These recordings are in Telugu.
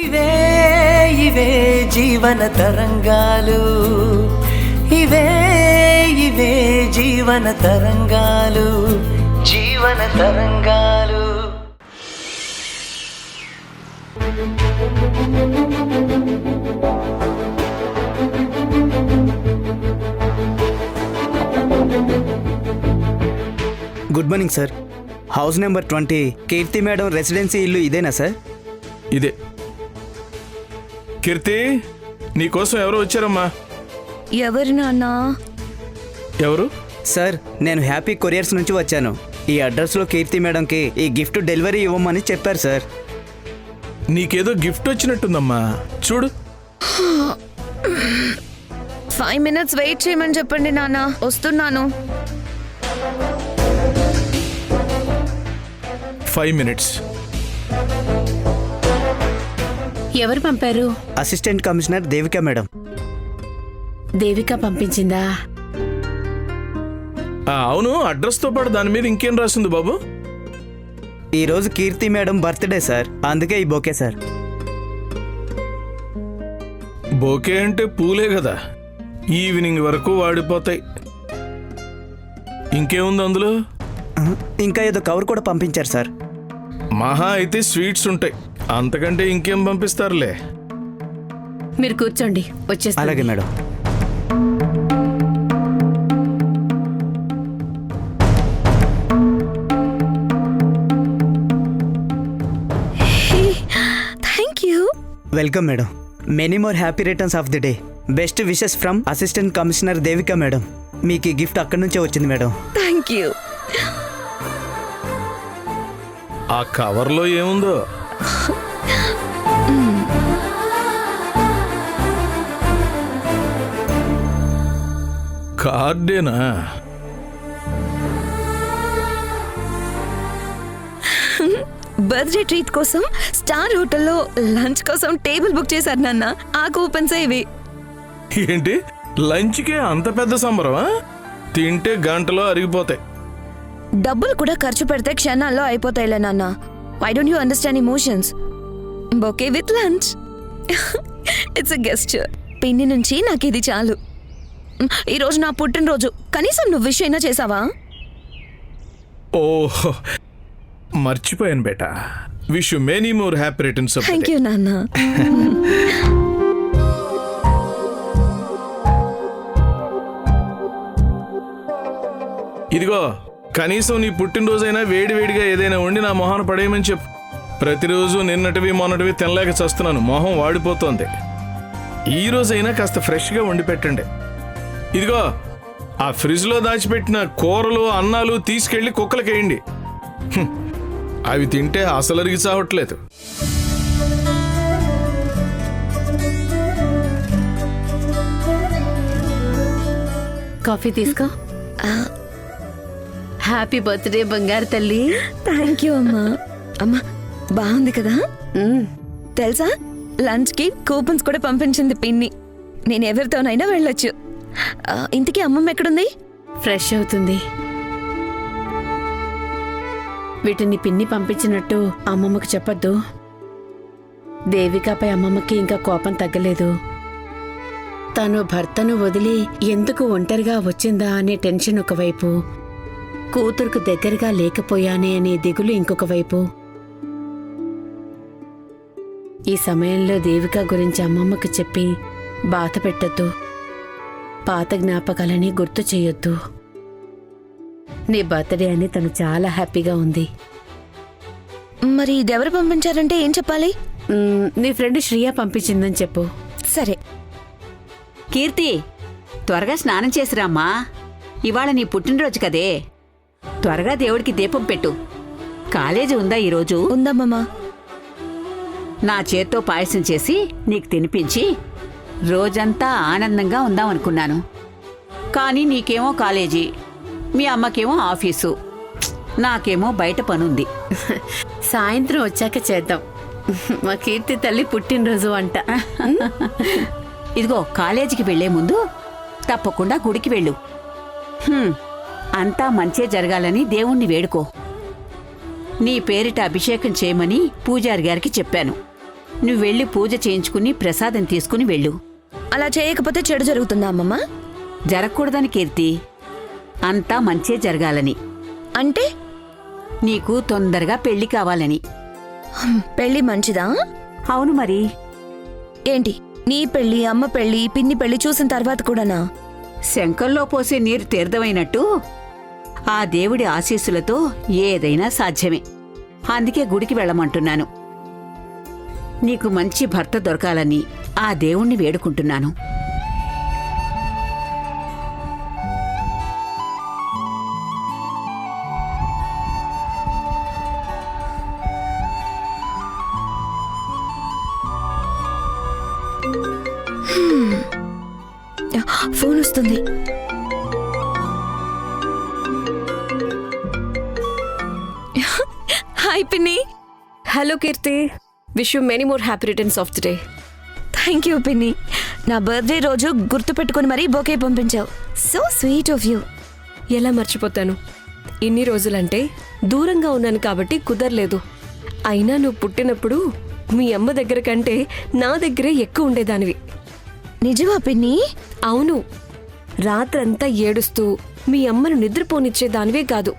ఇవే ఇవే జీవన తరంగాలు, ఇవే ఇవే జీవన తరంగాలు, జీవన తరంగాలు. Good morning sir. House number 20 కీర్తి మేడం రెసిడెన్సీ ఇల్లు ఇదేనా సార్? ఇదే. కీర్తి, నీకోసం ఎవరు వచ్చారమ్మా? ఎవరు నాన్నా? ఎవరు? సార్, నేను హ్యాపీ కొరియర్స్ నుంచి వచ్చాను. ఈ అడ్రస్లో కీర్తి మేడంకి ఈ గిఫ్ట్ డెలివరీ ఇవ్వమని చెప్పారు సార్. నీకేదో గిఫ్ట్ వచ్చినట్టుందమ్మా, చూడు. 5 minutes వెయిట్ చేయమని చెప్పండి నాన్న, వస్తున్నాను. 5 minutes. ఎవరు పంపారు? Assistant commissioner Devika madam. Devika పంపించిందా? అవును, అడ్రస్తో పాటు దాని మీద ఇంకేం రాసింది బాబు? ఈరోజు కీర్తి మేడం బర్త్డే సార్, అందుకే ఈ బొకే సార్. బోకే అంటే పూలే కదా, ఈవినింగ్ వరకు వాడిపోతాయి. ఇంకేముంది అందులో? ఇంకా ఏదో కవర్ కూడా పంపించారు సార్. మహా అయితే స్వీట్స్ ఉంటాయి, అంతకంటే ఇంకేం పంపిస్తారులే. మీరు కూర్చోండి, వచ్చేస్తా. అలాగే madam. Thank you. Welcome madam. Many more happy returns of the day. Best wishes from assistant commissioner Devika madam. మీకు ఈ గిఫ్ట్ అక్కడి నుంచే వచ్చింది మేడం. Thank you. ఆ కవర్లో ఏముందో? కార్డేనా? బర్త్డే ట్రీట్ కోసం స్టార్ హోటల్లో లంచ్ కోసం టేబుల్ బుక్ చేశారు నాన్న. ఆ కూపన్స్ ఇవి. ఏంటి, లంచ్కే అంత పెద్ద సంబరమా? తింటే గంటలో అరిగిపోతాయి. డబ్బులు కూడా ఖర్చు పెడితే క్షణాల్లో అయిపోతాయిలే నాన్న. Why don't you understand emotions? Bouquet with lunch. It's a gesture. పిన్ని నుంచి నాకు ఇది చాలు. ఈరోజు నా పుట్టినరోజు, కనీసం నువ్వు విష్ అయినా చేసావా? ఓహో, మర్చిపోయాను బేటా. Wish you many more happy returns of the day. Thank you నాన్న. ఇదిగో, కనీసం నీ పుట్టినరోజైనా వేడివేడిగా ఏదైనా వండి నా మొహాన పడేయమని చెప్పు. ప్రతిరోజు నిన్నటివి మొన్నటివి తినలేక చస్తున్నాను, మొహం వాడిపోతోంది. ఈ రోజైనా కాస్త ఫ్రెష్గా వండి పెట్టండి. ఇదిగో, ఆ ఫ్రిడ్జ్లో దాచిపెట్టిన కూరలు అన్నాలు తీసుకెళ్లి కుక్కలకేయండి. అవి తింటే అసలు అరిగి చావట్లేదు. కాఫీ తీసుకో. హ్యాపీ బర్త్డే బంగారు తల్లి. థ్యాంక్ యూ అమ్మా. అమ్మా, బాగుంది కదా? తెలుసా, లంచ్ కి కూపన్స్ కూడా పంపించింది పిన్ని. నేను ఎవరితోనైనా వెళ్ళొచ్చు. ఇంతకీ అమ్మమ్మ ఎక్కడుంది? ఫ్రెష్ అవుతుంది. వీటిని పిన్ని పంపించినట్టు అమ్మమ్మకు చెప్పొద్దు. దేవికపై అమ్మమ్మకి ఇంకా కోపం తగ్గలేదు. తను భర్తను వదిలి ఎందుకు ఒంటరిగా వచ్చిందా అనే టెన్షన్ ఒకవైపు, కూతురుకు దగ్గరగా లేకపోయానే అనే దిగులు ఇంకొక వైపు. ఈ సమయంలో దేవిక గురించి అమ్మమ్మకు చెప్పి బాధ పెట్టొద్దు. పాత జ్ఞాపకాలని గుర్తు చేయొద్దు. నీ బర్త్డే అని తను చాలా హ్యాపీగా ఉంది. మరి ఇదెవరు పంపించారంటే ఏం చెప్పాలి? నీ ఫ్రెండ్ శ్రియా పంపించిందని చెప్పు. సరే. కీర్తి, త్వరగా స్నానం చేసిరామ్మా. ఇవాళ నీ పుట్టినరోజు కదే. త్వరగా దేవుడికి దీపం పెట్టు. కాలేజీ ఉందా ఈరోజు? ఉందమ్మమ్మా. నా చేత్తో పాయసం చేసి నీకు తినిపించి రోజంతా ఆనందంగా ఉందామనుకున్నాను. కానీ నీకేమో కాలేజీ, మీ అమ్మకేమో ఆఫీసు, నాకేమో బయట పనుంది. సాయంత్రం వచ్చాక చేద్దాం. మా కీర్తి తల్లి పుట్టినరోజు అంట. ఇదిగో, కాలేజీకి వెళ్లే ముందు తప్పకుండా గుడికి వెళ్ళు. అంతా మంచే జరగాలని దేవుణ్ణి వేడుకో. నీ పేరిట అభిషేకం చేయమని పూజారి గారికి చెప్పాను. నువ్వు వెళ్ళి పూజ చేయించుకుని ప్రసాదం తీసుకుని వెళ్ళు. అలా చేయకపోతే చెడు జరుగుతుందా అమ్మమ్మ? జరగకూడదని కీర్తి, అంతా మంచే జరగాలని. అంటే నీకు తొందరగా పెళ్లి కావాలని. పెళ్లి మంచిదా? అవును మరి. ఏంటి నీ పెళ్లి, అమ్మ పెళ్లి, పిన్ని పెళ్లి చూసిన తర్వాత కూడానా? శంఖంలో పోసే నీరు తీర్థమైనట్టు ఆ దేవుడి ఆశీస్సులతో ఏదైనా సాధ్యమే. అందుకే గుడికి వెళ్ళమంటున్నాను. నీకు మంచి భర్త దొరకాలని ఆ దేవుణ్ణి వేడుకుంటున్నాను. ఫోన్ వస్తుంది. హాయ్ పిన్ని. Hello Keerthi, wish you many more happy returns of the day. Thank you పిన్ని. నా బర్త్డే రోజు గుర్తు పెట్టుకుని మరీ బొకే పంపించావు. So sweet of you. ఎలా మర్చిపోతాను? ఇన్ని రోజులంటే దూరంగా ఉన్నాను కాబట్టి కుదరలేదు. అయినా నువ్వు పుట్టినప్పుడు మీ అమ్మ దగ్గర కంటే నా దగ్గరే ఎక్కువ ఉండేదానివి. నిజమా పిన్ని? అవును, రాత్రంతా ఏడుస్తూ మీ అమ్మను నిద్రపోనిచ్చేదానివే కాదు.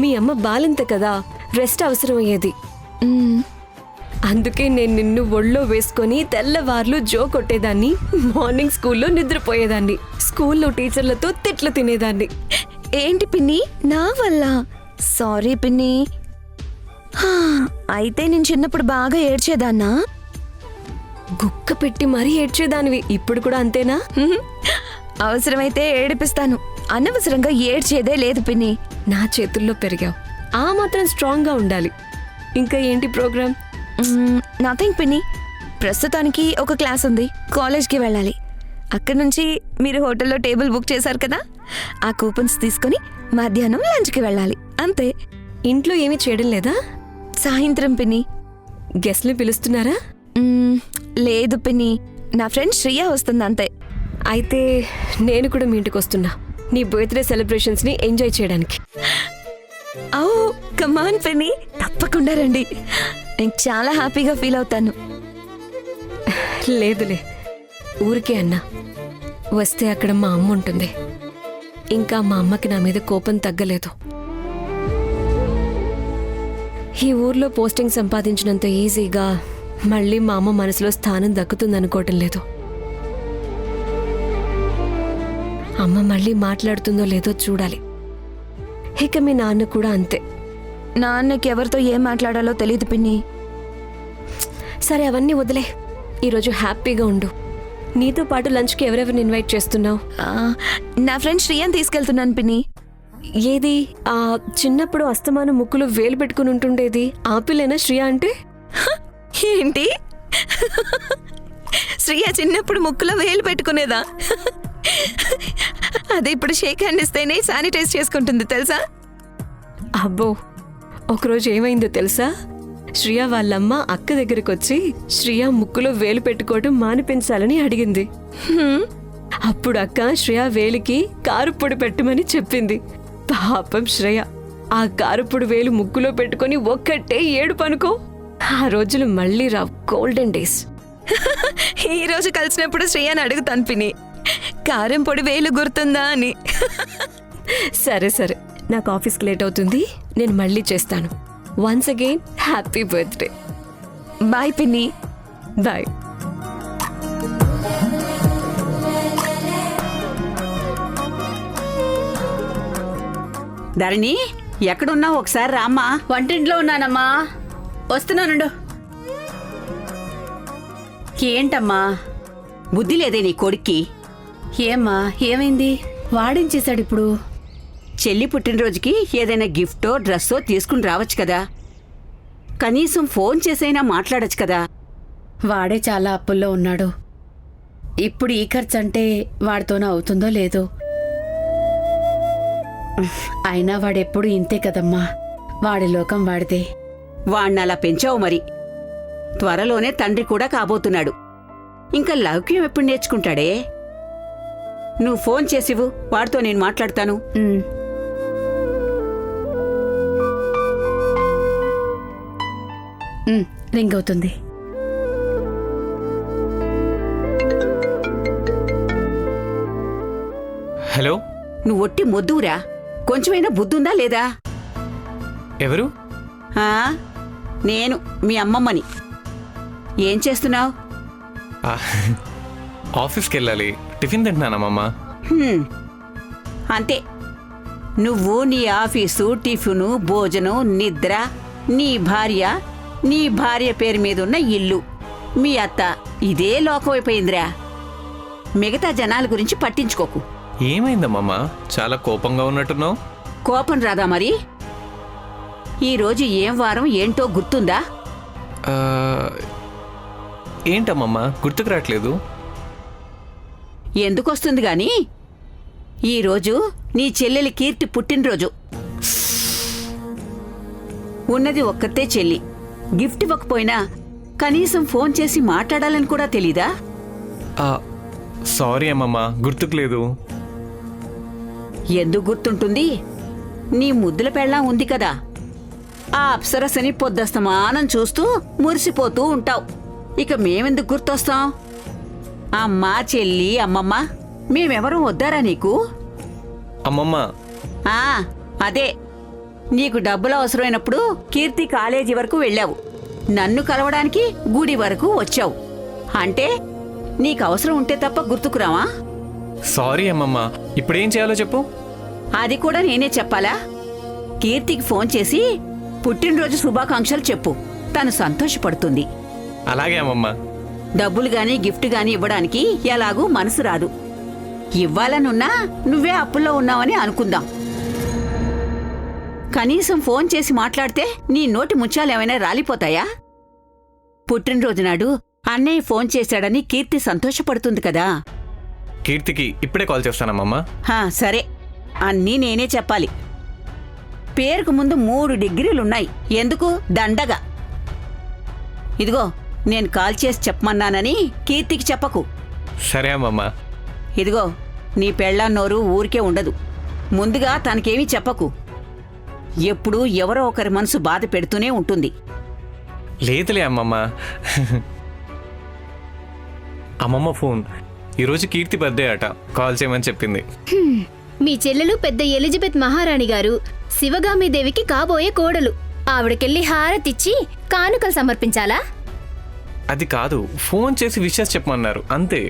మీ అమ్మ బాలింత కదా, రెస్ట్ అవసరమయ్యేది. అందుకే నేను నిన్ను ఒళ్ళో వేసుకొని తెల్లవార్లు జో కొట్టేదాన్ని, మార్నింగ్ స్కూల్లో నిద్రపోయేదాన్ని, స్కూల్లో టీచర్లతో తిట్లు తినేదాన్ని. ఏంటి పిన్ని నా వల్ల? సారీ పిన్ని. అయితే నేను చిన్నప్పుడు బాగా ఏడ్చేదాన్నా? గుక్క పెట్టి మరీ ఏడ్చేదానివి. ఇప్పుడు కూడా అంతేనా? అవసరమైతే ఏడిపిస్తాను, అనవసరంగా ఏడ్చేదే లేదు పిన్ని. నా చేతుల్లో పెరిగావు, ఆ మాత్రం స్ట్రాంగ్గా ఉండాలి. ఇంకా ఏంటి ప్రోగ్రామ్? నథింగ్ పిన్ని. ప్రస్తుతానికి ఒక క్లాస్ ఉంది, కాలేజ్కి వెళ్ళాలి. అక్కడి నుంచి మీరు హోటల్లో టేబుల్ బుక్ చేశారు కదా, ఆ కూపన్స్ తీసుకొని మధ్యాహ్నం లంచ్కి వెళ్ళాలి, అంతే. ఇంట్లో ఏమీ చేయడం లేదా? సాయంత్రం పిన్ని. గెస్ట్ని పిలుస్తున్నారా? లేదు పిన్ని, నా ఫ్రెండ్ శ్రియ వస్తుంది అంతే. అయితే నేను కూడా మీ ఇంటికి వస్తున్నా, నీ బర్త్డే సెలబ్రేషన్స్ని ఎంజాయ్ చేయడానికి. ఓ కమాన్ పిన్ని, తప్పకుండా రండి. నేను చాలా హ్యాపీగా ఫీల్ అవుతాను. లేదులే, ఊరికే అన్నా. వస్తే అక్కడ మా అమ్మ ఉంటుంది. ఇంకా మా అమ్మకి నా మీద కోపం తగ్గలేదు. ఈ ఊర్లో పోస్టింగ్ సంపాదించినంత ఈజీగా మళ్ళీ మా అమ్మ మనసులో స్థానం దక్కుతుందనుకోవటం లేదు. అమ్మ మళ్ళీ మాట్లాడుతుందో లేదో చూడాలి. ఇక మీ నాన్న కూడా అంతే. నాన్నకి ఎవరితో ఏం మాట్లాడాలో తెలియదు పిన్ని. సరే అవన్నీ వదిలే, ఈరోజు హ్యాపీగా ఉండు. నీతో పాటు లంచ్కి ఎవరెవరిని ఇన్వైట్ చేస్తున్నావు? నా ఫ్రెండ్ శ్రియని తీసుకెళ్తున్నాను పిన్ని. ఏది ఆ చిన్నప్పుడు అస్తమానం ముక్కులో వేలు పెట్టుకుని ఉంటుండేది ఆ పిల్లేనా శ్రియ అంటే? ఏంటి? శ్రియ చిన్నప్పుడు ముక్కులో వేలు పెట్టుకునేదా? అదే ఇప్పుడు షేక్ హ్యాండ్ ఇస్తేనే శానిటైజ్ చేసుకుంటుంది తెలుసా? అబ్బో, ఒకరోజు ఏమైందో తెలుసా? శ్రియ వాళ్ళమ్మ అక్క దగ్గరికి వచ్చి శ్రియ ముక్కులో వేలు పెట్టుకోవడం మానిపించాలని అడిగింది. అప్పుడు అక్క శ్రియ వేలికి కారుపొడి పెట్టమని చెప్పింది. పాపం శ్రేయ ఆ కారుపొడి వేలు ముక్కులో పెట్టుకొని ఒక్కటే ఏడుపు అనుకో. ఆ రోజులు మళ్ళీ రావు, గోల్డెన్ డేస్. ఈ రోజు కలిసినప్పుడు శ్రియని అడుగుతాను పిన్ని, కారం పొడి వేలు గుర్తుందా అని. సరే సరే, నాకు ఆఫీస్కి లేట్ అవుతుంది, నేను మళ్ళీ చేస్తాను. Once again happy birthday. Bye పిన్ని. బాయ్. ధరణి, ఎక్కడున్నావు? ఒకసారి రామ్మా. వంటింట్లో ఉన్నానమ్మా, వస్తున్నానుండు. ఏంటమ్మా, బుద్ధి లేదే నీ కొడుక్కి? ఏమ్మా ఏమైంది? వాడేం చేశాడు ఇప్పుడు? చెల్లి పుట్టినరోజుకి ఏదైనా గిఫ్టో డ్రెస్సో తీసుకుని రావచ్చు కదా, కనీసం ఫోన్ చేసైనా మాట్లాడొచ్చు కదా. వాడే చాలా అప్పుల్లో ఉన్నాడు. ఇప్పుడు ఈ ఖర్చు అంటే వాడితోనే అవుతుందో లేదో. అయినా వాడెప్పుడు ఇంతే కదమ్మా, వాడి లోకం వాడితే. వాణ్ణలా పెంచావు మరి. త్వరలోనే తండ్రి కూడా కాబోతున్నాడు. ఇంకా లౌక్యం ఎప్పుడు నేర్చుకుంటాడే? నువ్వు ఫోన్ చేసివు, వాడితో నేను మాట్లాడతాను. రింగ్ అవుతుంది. హలో, నువ్వు ఒట్టి మొద్దువురా. కొంచెమైనా బుద్ధుందా లేదా? ఎవరు? ఆ, నేను మీ అమ్మమ్మని. ఏం చేస్తున్నావు? ఆ, ఆఫీస్కి వెళ్ళాలి. టిఫిన్ తింటున్నానమ్మమ్మ. అంతే. నువ్వు నీ ఆఫీసు, టిఫిను, భోజనం, నిద్ర, నీ భార్య పేరు మీదున్న ఇల్లు, మీ అత్త, ఇదే లోకమైపోయిందిరా. మిగతా జనాల గురించి పట్టించుకోకు. ఏమైందమ్మమ్మ? చాలా కోపంగా ఉన్నట్టున్నావు. కోపం రాదా మరి? ఈరోజు ఏం వారం ఏంటో గుర్తుందా? ఆ, ఏంటమ్మమ్మ గుర్తుకు రావట్లేదు? ఎందుకొస్తుంది గాని, ఈరోజు నీ చెల్లెలి కీర్తి పుట్టినరోజు. ఉన్నది ఒక్కతే చెల్లి. గిఫ్ట్ ఇవ్వకపోయినా కనీసం ఫోన్ చేసి మాట్లాడాలని కూడా తెలీదా? సారీ అమ్మమ్మ, గుర్తుకు లేదు. ఎందుకు గుర్తుంటుంది? నీ ముద్దుల పెళ్ళాం ఉంది కదా, ఆ అప్సరసని పొద్దస్తమానం చూస్తూ మురిసిపోతూ ఉంటావు. ఇక మేమెందుకు గుర్తొస్తాం? అమ్మా, చెల్లి, అమ్మమ్మ మేమెవరూ వద్దారా నీకు? అమ్మమ్మ, ఆ, అదే. నీకు డబ్బులు అవసరమైనప్పుడు కీర్తి కాలేజీ వరకు వెళ్ళావు, నన్ను కలవడానికి గుడి వరకు వచ్చావు. అంటే నీకు అవసరం ఉంటే తప్ప గుర్తుకురావా? సారీ అమ్మమ్మ, ఇప్పుడేం చేయాలో చెప్పు. అది కూడా నేనే చెప్పాలా? కీర్తికి ఫోన్ చేసి పుట్టినరోజు శుభాకాంక్షలు చెప్పు, తను సంతోషపడుతుంది. అలాగే అమ్మమ్మ. డబ్బులు గాని గిఫ్ట్ గాని ఇవ్వడానికి ఎలాగూ మనసు రాదు. ఇవ్వాలనున్నా నువ్వే అప్పుల్లో ఉన్నావని అనుకుందాం. కనీసం ఫోన్ చేసి మాట్లాడితే నీ నోటి ముత్యాలేమైనా రాలిపోతాయా? పుట్టినరోజు నాడు అన్నయ్య ఫోన్ చేశాడని కీర్తి సంతోషపడుతుంది కదా. కీర్తికి ఇప్పుడే కాల్ చేస్తానమ్మమ్మ. సరే, అన్నీ నేనే చెప్పాలి. పేరుకు ముందు 3 డిగ్రీలున్నాయి. ఎందుకు? దండగా. ఇదిగో, నేను కాల్ చేసి చెప్పమన్నానని కీర్తికి చెప్పకు. సరే అమ్మమ్మ. ఇదిగో, నీ పెళ్ళాం నోరు ఊరికే ఉండదు. ముందుగా తనకేమీ చెప్పకు. ఎప్పుడూ ఎవరో ఒకరి మనసు బాధ పెడుతూనే ఉంటుంది. లేదులే అమ్మమ్మ. అమ్మమ్మ ఫోన్. ఈరోజు కీర్తి బర్త్డే అట, కాల్ చేయమని చెప్పింది. మీ చెల్లెలు పెద్ద ఎలిజబెత్ మహారాణి గారు శివగామిదేవికి కాబోయే కోడలు. ఆవిడకెళ్ళి హారతిచ్చి కానుకలు సమర్పించాలా? అది కాదు, ఫోన్ చేసి విషయాలు చెప్పమన్నారు అంతే.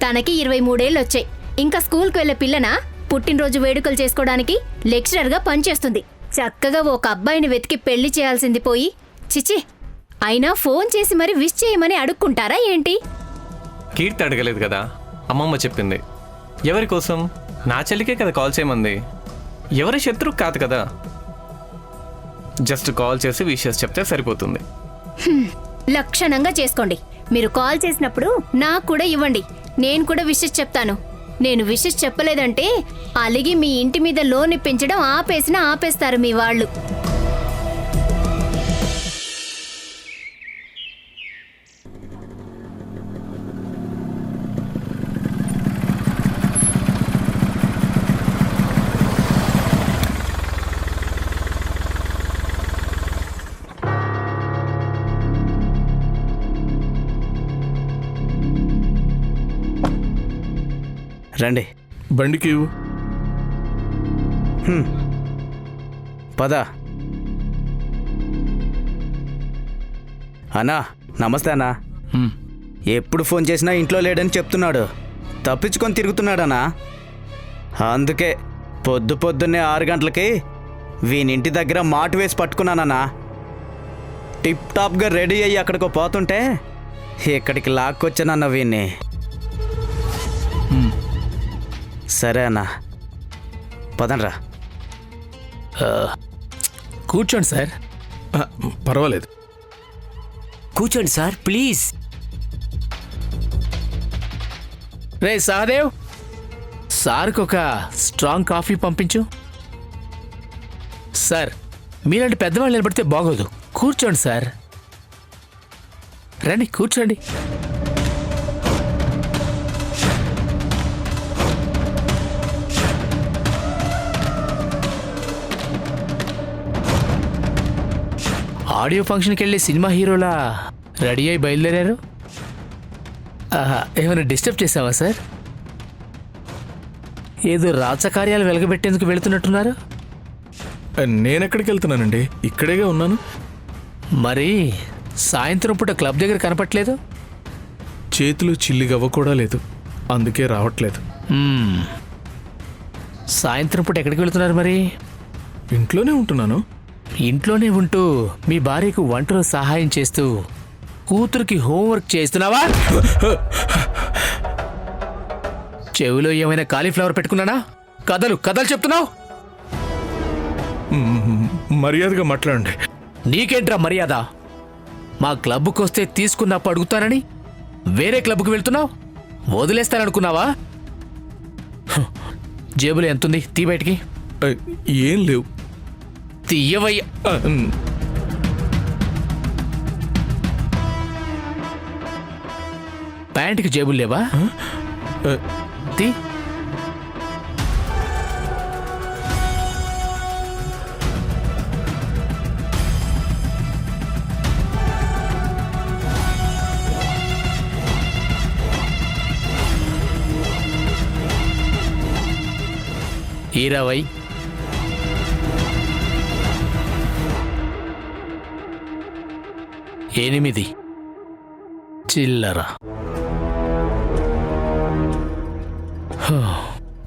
తనకి 23 వచ్చాయి. ఇంకా స్కూల్కి వెళ్లే పిల్లనా పుట్టినరోజు వేడుకలు చేసుకోవడానికి? లెక్చరర్గా పనిచేస్తుంది. చక్కగా ఒక అబ్బాయిని వెతికి పెళ్లి చేయాల్సింది పోయి, చిచి, అయినా ఫోన్ చేసి మరి విష్ చేయమని అడుక్కుంటారా ఏంటి? కీర్తి అడగలేదు కదా, అమ్మమ్మ చెప్పింది. ఎవరి కోసం? నా చెల్లికే కదా కాల్ చేయమంది. ఎవరి శత్రువు కాదు కదా. జస్ట్ కాల్ చేసి విషయాలు చెప్తే సరిపోతుంది. లక్షణంగా చేసుకోండి. మీరు కాల్ చేసినప్పుడు నాకు కూడా ఇవ్వండి, నేను కూడా విషెస్ చెప్తాను. నేను విషెస్ చెప్పలేదంటే అలిగి మీ ఇంటి మీద లోన్ ఇప్పించడం ఆపేస్తారు మీ వాళ్ళు. రండి. బండికి ఇవ్వు. పద. అన్నా, నమస్తే అన్నా. ఎప్పుడు ఫోన్ చేసినా ఇంట్లో లేడని చెప్తున్నాడు. తప్పించుకొని తిరుగుతున్నాడనా. అందుకే పొద్దున్నే 6 గంటలకి వీనింటి దగ్గర మాటు వేసి పట్టుకున్నానన్నా. టిప్ టాప్గా రెడీ అయ్యి అక్కడికి పోతుంటే ఇక్కడికి లాక్కొచ్చానన్న వీన్ని. సరే అన్నా, పదండ్రా. కూర్చోండి సార్. పర్వాలేదు, కూర్చోండి సార్, ప్లీజ్. రే సహదేవ్, సార్కి ఒక స్ట్రాంగ్ కాఫీ పంపించు. సార్, మీలాంటి పెద్దవాళ్ళు నిలబడితే బాగోదు. కూర్చోండి సార్, రండి కూర్చోండి. ఆడియో ఫంక్షన్కి వెళ్ళి సినిమా హీరోలా రెడీ అయి బయలుదేరారు. ఏమైనా డిస్టర్బ్ చేసావా సార్? ఏదో రాజకార్యాలు వెలగబెట్టేందుకు వెళుతున్నట్టున్నారు. నేనెక్కడికి వెళ్తున్నానండి, ఇక్కడేగా ఉన్నాను. మరి సాయంత్రం పూట క్లబ్ దగ్గర కనపట్లేదు. చేతులు చిల్లిగవ్వ కూడా లేదు, అందుకే రావట్లేదు. సాయంత్రం పూట ఎక్కడికి వెళుతున్నారు మరి? ఇంట్లోనే ఉంటున్నాను. ఇంట్లోనే ఉంటూ మీ భార్యకు వంటలో సహాయం చేస్తూ కూతురికి హోంవర్క్ చేస్తున్నావా? చెవిలో ఏమైనా కాలీఫ్లవర్ పెట్టుకున్నానా? కథలు కథలు చెప్తున్నావు. మర్యాదగా మాట్లాడండి. నీకేంట్రా మర్యాద? మా క్లబ్కి వస్తే తీసుకున్నప్పుడు అడుగుతానని వేరే క్లబ్కి వెళ్తున్నావు. వదిలేస్తాననుకున్నావా? జేబులో ఎంతుంది? తీ బయటికి. ఏం లేవు. తీయవయ్య. ప్యాంటుకి జేబులు లేవా? తీ. ఇరవై, 8 చిల్లర.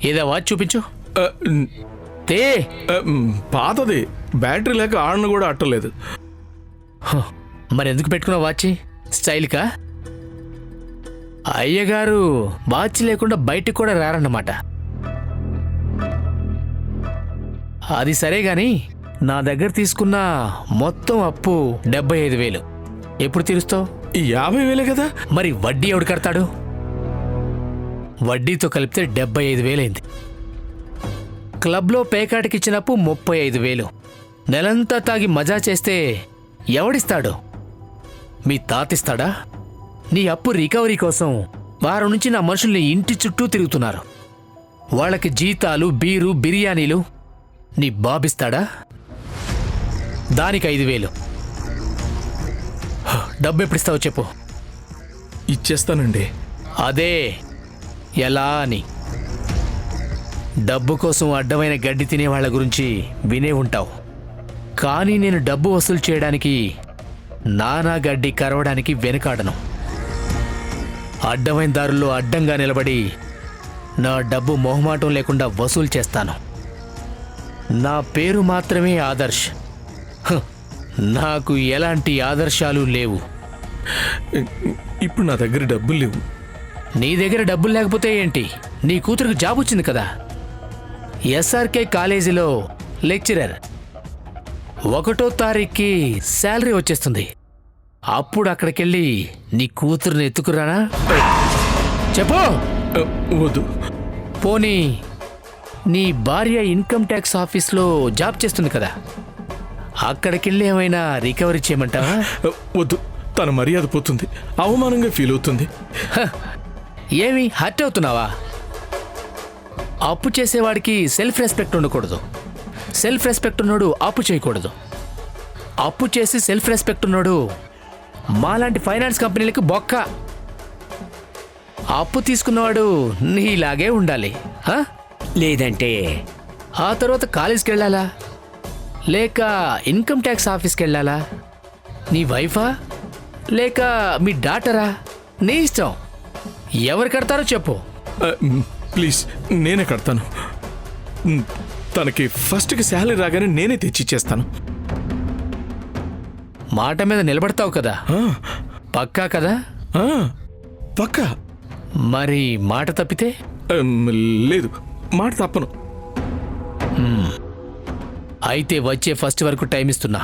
ఏదో వాచ్ చూపించు. తే. పాతది, బ్యాటరీ లేక ఆడను కూడా అట్టలేదు. మరి ఎందుకు పెట్టుకున్నావు వాచ్? స్టైల్కా? అయ్యగారు వాచ్ లేకుండా బయటికి కూడా రారన్నమాట. అది సరే గాని నా దగ్గర తీసుకున్న మొత్తం అప్పు 75,000 ఎప్పుడు తీరుస్తావు? 50,000 కదా. మరి వడ్డీ ఎవడు కడతాడు? వడ్డీతో కలిపితే 75,000 అయింది. క్లబ్లో పేకాటికి ఇచ్చిన అప్పు 35,000. నెలంతా తాగి మజా చేస్తే ఎవడిస్తాడు? మీ తాతిస్తాడా? నీ అప్పు రికవరీ కోసం వారం నుంచి నా మనుషుల్ని ఇంటి చుట్టూ తిరుగుతున్నారు. వాళ్ళకి జీతాలు, బీరు, బిర్యానీలు నీ బాబిస్తాడా? దానికి 5,000. డబ్బు ఎప్పుడిస్తావో చెప్పు. ఇచ్చేస్తానండి. అదే ఎలా అని. డబ్బు కోసం అడ్డమైన గడ్డి తినే వాళ్ళ గురించి వినే ఉంటావు. కానీ నేను డబ్బు వసూలు చేయడానికి, నానా గడ్డి కరవడానికి వెనుకాడను. అడ్డమైన దారుల్లో అడ్డంగా నిలబడి నా డబ్బు మొహమాటం లేకుండా వసూలు చేస్తాను. నా పేరు మాత్రమే ఆదర్శ్. నాకు ఎలాంటి ఆదర్శాలు లేవు. ఇప్పుడు నా దగ్గర డబ్బులు లేవు. నీ దగ్గర డబ్బులు లేకపోతే ఏంటి? నీ కూతురికి జాబ్ వచ్చింది కదా. ఎస్ఆర్కే కాలేజీలో లెక్చరర్. 1వ తారీఖుకి శాలరీ వచ్చేస్తుంది. అప్పుడు అక్కడికెళ్ళి నీ కూతురుని ఎత్తుకురానా? చెప్పు. వద్దు. పోనీ నీ భార్య ఇన్కమ్ ట్యాక్స్ ఆఫీస్లో జాబ్ చేస్తుంది కదా, అక్కడికెళ్ళి ఏమైనా రికవరీ చేయమంటావా? వద్దు, తన మర్యాద పోతుంది, అవమానంగా ఫీల్ అవుతుంది. ఏమి హర్ట్ అవుతున్నావా? అప్పు చేసేవాడికి సెల్ఫ్ రెస్పెక్ట్ ఉండకూడదు. సెల్ఫ్ రెస్పెక్ట్ ఉన్నాడు అప్పు చేయకూడదు. అప్పు చేసి సెల్ఫ్ రెస్పెక్ట్ ఉన్నాడు మాలాంటి ఫైనాన్స్ కంపెనీలకు బొక్క. అప్పు తీసుకున్నవాడు నీలాగే ఉండాలి. లేదంటే ఆ తర్వాత కాలేజ్కి వెళ్ళాలా, లేక ఇన్కమ్ ట్యాక్స్ ఆఫీస్కి వెళ్ళాలా? నీ వైఫా లేక మీ డాటరా? నీ ఇష్టం. ఎవరు కడతారో చెప్పు. ప్లీజ్, నేనే కడతాను. తనకి ఫస్ట్కి శాలరీ రాగానే నేనే తెచ్చిచ్చేస్తాను. మాట మీద నిలబడతావు కదా? పక్కా కదా? పక్కా. మరి మాట తప్పితే? లేదు, మాట తప్పను. అయితే వచ్చే ఫస్ట్ వరకు టైం ఇస్తున్నా.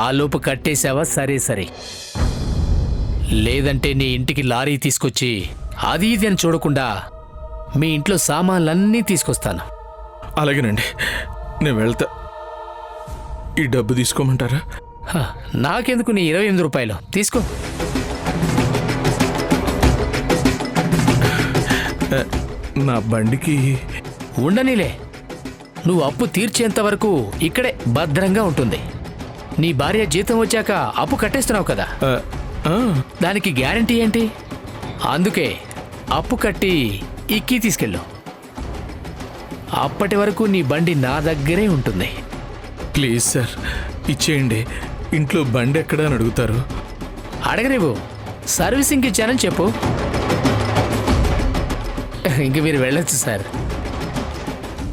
ఆ లోపు కట్టేశావా? సరే సరే. లేదంటే నీ ఇంటికి లారీ తీసుకొచ్చి అది ఇది అని చూడకుండా మీ ఇంట్లో సామాన్లన్నీ తీసుకొస్తాను. అలాగేనండి, నేను వెళ్తా. ఈ డబ్బు తీసుకోమంటారా? నాకెందుకు, నీ 28 రూపాయలు తీసుకో. నా బండికి ఉండనిలే. నువ్వు అప్పు తీర్చేంత వరకు ఇక్కడే భద్రంగా ఉంటుంది. నీ భార్య జీతం వచ్చాక అప్పు కట్టేస్తున్నావు కదా, దానికి గ్యారంటీ ఏంటి? అందుకే అప్పు కట్టి ఈ కీ తీసుకెళ్ళు. అప్పటి వరకు నీ బండి నా దగ్గరే ఉంటుంది. ప్లీజ్ సార్ ఇచ్చేయండి. ఇంట్లో బండి ఎక్కడా అని అడుగుతారు. అడగరేవు, సర్వీసింగ్కి ఇచ్చానని చెప్పు. ఇంక మీరు వెళ్ళొచ్చు సార్.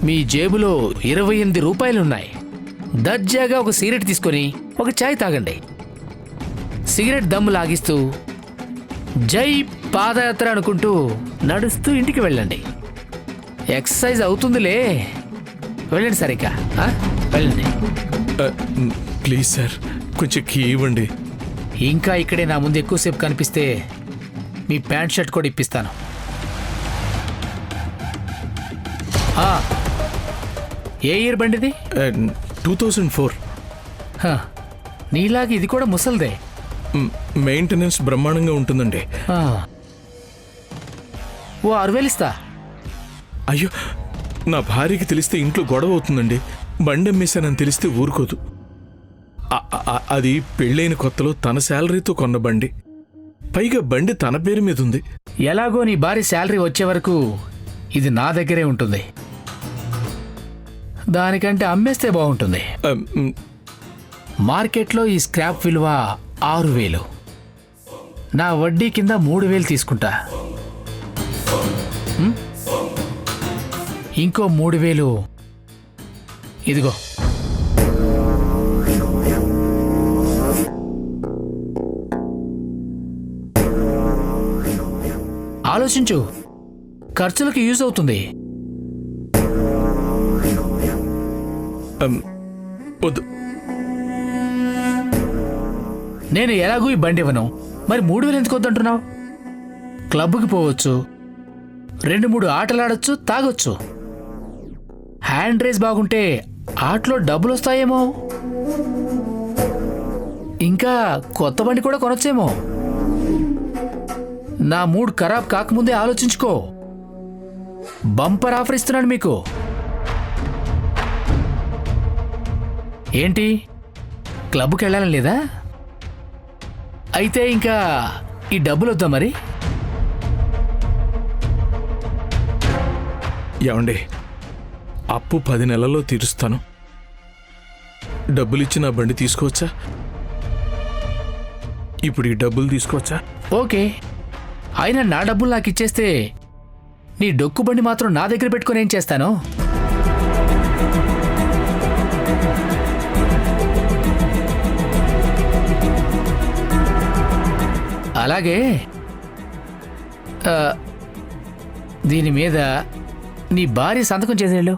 మీ జేబులో 28 రూపాయలున్నాయి. దర్జాగా ఒక సిగరెట్ తీసుకొని ఒక చాయ్ తాగండి. సిగరెట్ దమ్ము లాగిస్తూ జై పాదయాత్ర అనుకుంటూ నడుస్తూ ఇంటికి వెళ్ళండి. ఎక్సర్సైజ్ అవుతుందిలే. వెళ్ళండి సార్, ఇక వెళ్ళండి. ప్లీజ్ సార్ కొంచెం కీ ఇవ్వండి. ఇంకా ఇక్కడే నా ముందు ఎక్కువసేపు కనిపిస్తే మీ ప్యాంట్ షర్ట్ కూడా ఇప్పిస్తాను. ఏ ఇయర్ బండిది? 2004. నీలాగా ఇది కూడా ముసల్దే. మెయింటెనెన్స్ బ్రహ్మాండంగా ఉంటుందండి. ఓ 6,000 ఇస్తా. అయ్యో, నా భార్యకి తెలిస్తే ఇంట్లో గొడవ అవుతుందండి. బండి అమ్మేశానని తెలిస్తే ఊరుకోదు. అది పెళ్ళైన కొత్తలో తన శాలరీతో కొన్న బండి. పైగా బండి తన పేరు మీద ఉంది. ఎలాగో నీ భార్య శాలరీ వచ్చే వరకు ఇది నా దగ్గరే ఉంటుంది. దానికంటే అమ్మేస్తే బాగుంటుంది. మార్కెట్లో ఈ స్క్రాప్ విలువ 6,000. నా వడ్డీ కింద 3,000 తీసుకుంటా. ఇంకో 3,000 ఇదిగో. ఆలోచించు, ఖర్చులకు యూజ్ అవుతుంది. వద్దు. నేను ఎలాగూ ఈ బండి ఇవ్వను, మరి 3,000 ఎందుకు వద్దంటున్నావు? క్లబ్కి పోవచ్చు, 2-3 ఆటలాడొచ్చు, తాగొచ్చు. హ్యాండ్ రేస్ బాగుంటే ఆటలో డబ్బులు వస్తాయేమో. ఇంకా కొత్త బండి కూడా కొనొచ్చేమో. నా మూడ్ ఖరాబ్ కాకముందే ఆలోచించుకో. బంపర్ ఆఫర్ ఇస్తున్నాను మీకు. ఏంటి, క్లబ్కి వెళ్ళాలని లేదా? అయితే ఇంకా ఈ డబ్బులు వద్దా మరి? ఏమండి, అప్పు 10 నెలల్లో తీరుస్తాను. డబ్బులిచ్చి నా బండి తీసుకోవచ్చా? ఇప్పుడు ఈ డబ్బులు తీసుకోవచ్చా? ఓకే, అయినా నా డబ్బులు నాకు ఇచ్చేస్తే నీ డొక్కు బండి మాత్రం నా దగ్గర పెట్టుకొని ఏం చేస్తాను? అలాగే దీని మీద నీ భార్య సంతకం చేసేళ్ళు.